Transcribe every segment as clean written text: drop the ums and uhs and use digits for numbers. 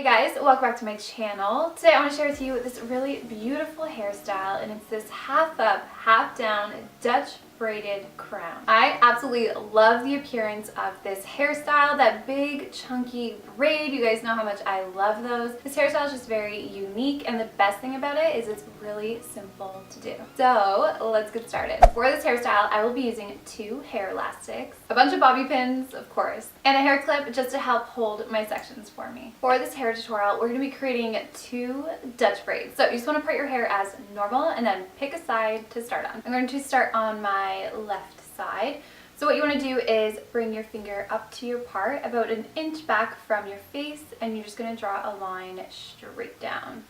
Hey guys, welcome back to my channel. Today I want to share with you this really beautiful hairstyle, and it's this half up, half down Dutch braided crown. I absolutely love the appearance of this hairstyle, that big chunky braid. You guys know how much I love those. This hairstyle is just very unique, and the best thing about it is it's really simple to do. So let's get started. For this hairstyle, I will be using 2 hair elastics, a bunch of bobby pins, of course, and a hair clip just to help hold my sections for me. For this hair tutorial, we're going to be creating 2 Dutch braids. So you just want to part your hair as normal and then pick a side to start on. I'm going to start on my left side. So what you want to do is bring your finger up to your part about an inch back from your face, and you're just going to draw a line straight down.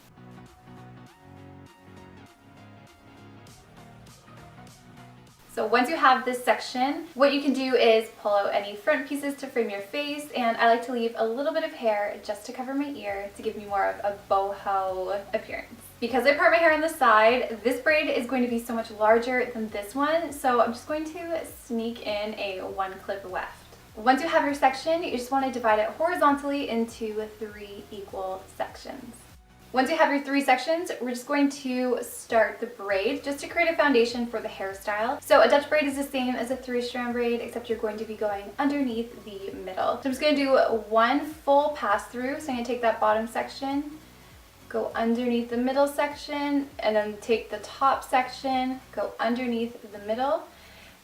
So once you have this section, what you can do is pull out any front pieces to frame your face, and I like to leave a little bit of hair just to cover my ear to give me more of a boho appearance. Because I part my hair on the side, this braid is going to be so much larger than this one, so I'm just going to sneak in a 1 clip left. Once you have your section, you just want to divide it horizontally into 3 equal sections. Once you have your 3 sections, we're just going to start the braid just to create a foundation for the hairstyle. So a Dutch braid is the same as a 3-strand braid, except you're going to be going underneath the middle. So I'm just going to do 1 full pass through. So I'm going to take that bottom section, go underneath the middle section, and then take the top section, go underneath the middle.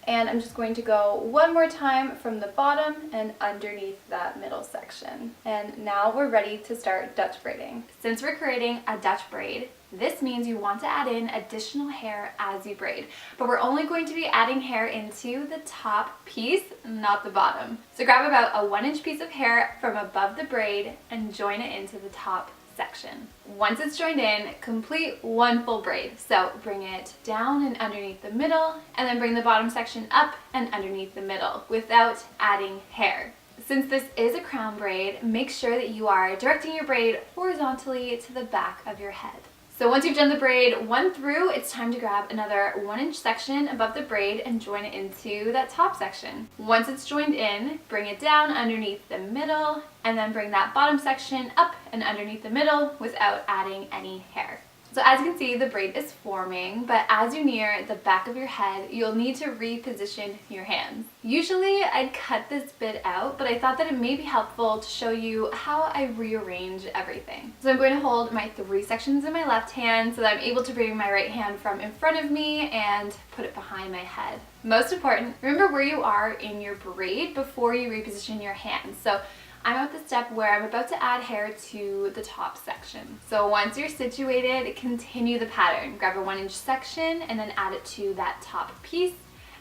And I'm just going to go 1 more time from the bottom and underneath that middle section. And now we're ready to start Dutch braiding. Since we're creating a Dutch braid, this means you want to add in additional hair as you braid. But we're only going to be adding hair into the top piece, not the bottom. So grab about a 1-inch piece of hair from above the braid and join it into the top section. Once it's joined in, complete 1 full braid. So bring it down and underneath the middle, and then bring the bottom section up and underneath the middle without adding hair. Since this is a crown braid, make sure that you are directing your braid horizontally to the back of your head. So once you've done the braid 1 through, it's time to grab another 1-inch section above the braid and join it into that top section. Once it's joined in, bring it down underneath the middle, and then bring that bottom section up and underneath the middle without adding any hair. So as you can see, the braid is forming, but as you near the back of your head, you'll need to reposition your hands. Usually I'd cut this bit out, but I thought that it may be helpful to show you how I rearrange everything. So I'm going to hold my 3 sections in my left hand so that I'm able to bring my right hand from in front of me and put it behind my head. Most important, remember where you are in your braid before you reposition your hands. So I'm at the step where I'm about to add hair to the top section. So once you're situated, continue the pattern. Grab a 1-inch section and then add it to that top piece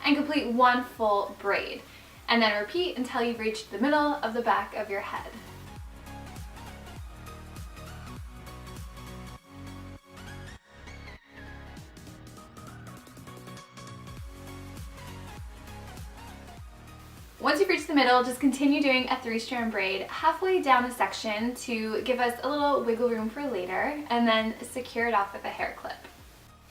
and complete 1 full braid. And then repeat until you've reached the middle of the back of your head. Once you've reached the middle, just continue doing a 3-strand braid halfway down the section to give us a little wiggle room for later, and then secure it off with a hair clip.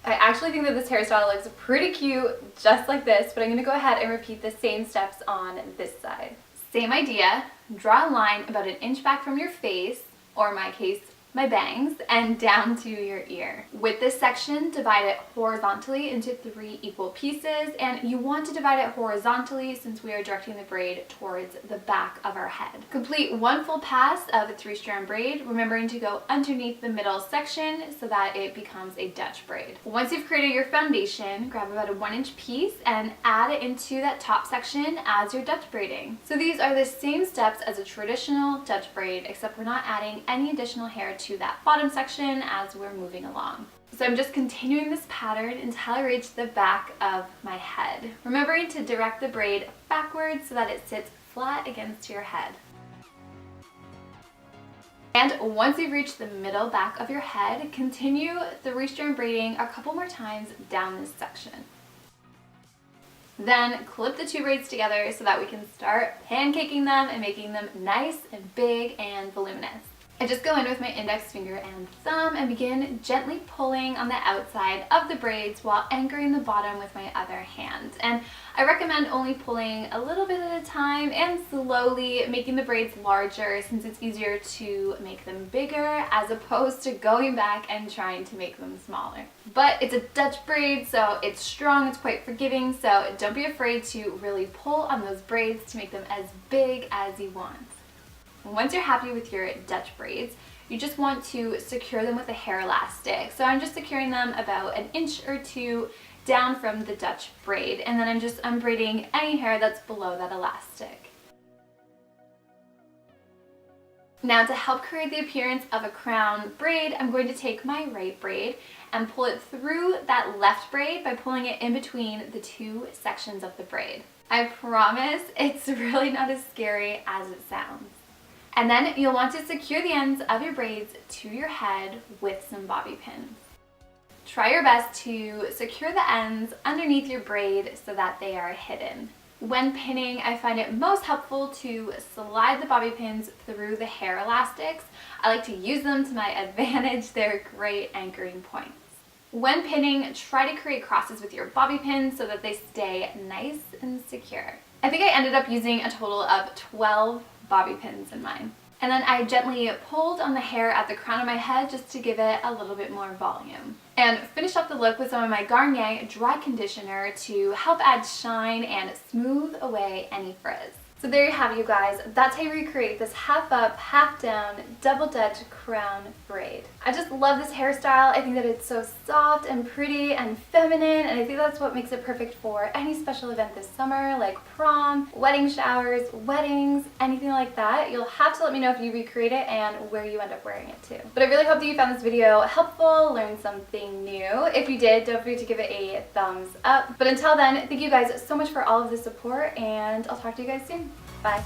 I actually think that this hairstyle looks pretty cute just like this, but I'm going to go ahead and repeat the same steps on this side. Same idea, draw a line about an inch back from your face, or in my case, my bangs, and down to your ear. With this section, divide it horizontally into 3 equal pieces, and you want to divide it horizontally since we are directing the braid towards the back of our head. Complete 1 full pass of a 3-strand braid, remembering to go underneath the middle section so that it becomes a Dutch braid. Once you've created your foundation, grab about a 1-inch piece and add it into that top section as you're Dutch braiding. So these are the same steps as a traditional Dutch braid, except we're not adding any additional hair to that bottom section as we're moving along. So I'm just continuing this pattern until I reach the back of my head, remembering to direct the braid backwards so that it sits flat against your head. And once you've reached the middle back of your head, continue the 3-strand braiding a couple more times down this section. Then clip the 2 braids together so that we can start pancaking them and making them nice and big and voluminous. I just go in with my index finger and thumb and begin gently pulling on the outside of the braids while anchoring the bottom with my other hand. And I recommend only pulling a little bit at a time and slowly making the braids larger, since it's easier to make them bigger as opposed to going back and trying to make them smaller. But it's a Dutch braid, so it's strong, it's quite forgiving, so don't be afraid to really pull on those braids to make them as big as you want. Once you're happy with your Dutch braids, you just want to secure them with a hair elastic. So I'm just securing them about an inch or two down from the Dutch braid, and then I'm just unbraiding any hair that's below that elastic. Now, to help create the appearance of a crown braid, I'm going to take my right braid and pull it through that left braid by pulling it in between the two sections of the braid. I promise it's really not as scary as it sounds. And then you'll want to secure the ends of your braids to your head with some bobby pins. Try your best to secure the ends underneath your braid so that they are hidden. When pinning, I find it most helpful to slide the bobby pins through the hair elastics. I like to use them to my advantage. They're great anchoring points. When pinning, try to create crosses with your bobby pins so that they stay nice and secure. I think I ended up using a total of 12 bobby pins in mine. And then I gently pulled on the hair at the crown of my head just to give it a little bit more volume. And finished off the look with some of my Garnier dry conditioner to help add shine and smooth away any frizz. So there you have it, you guys. That's how you recreate this half up, half down, double Dutch crown braid. I just love this hairstyle. I think that it's so soft and pretty and feminine, and I think that's what makes it perfect for any special event this summer, like prom, wedding showers, weddings, anything like that. You'll have to let me know if you recreate it and where you end up wearing it to. But I really hope that you found this video helpful, learned something new. If you did, don't forget to give it a thumbs up. But until then, thank you guys so much for all of the support, and I'll talk to you guys soon. Bye.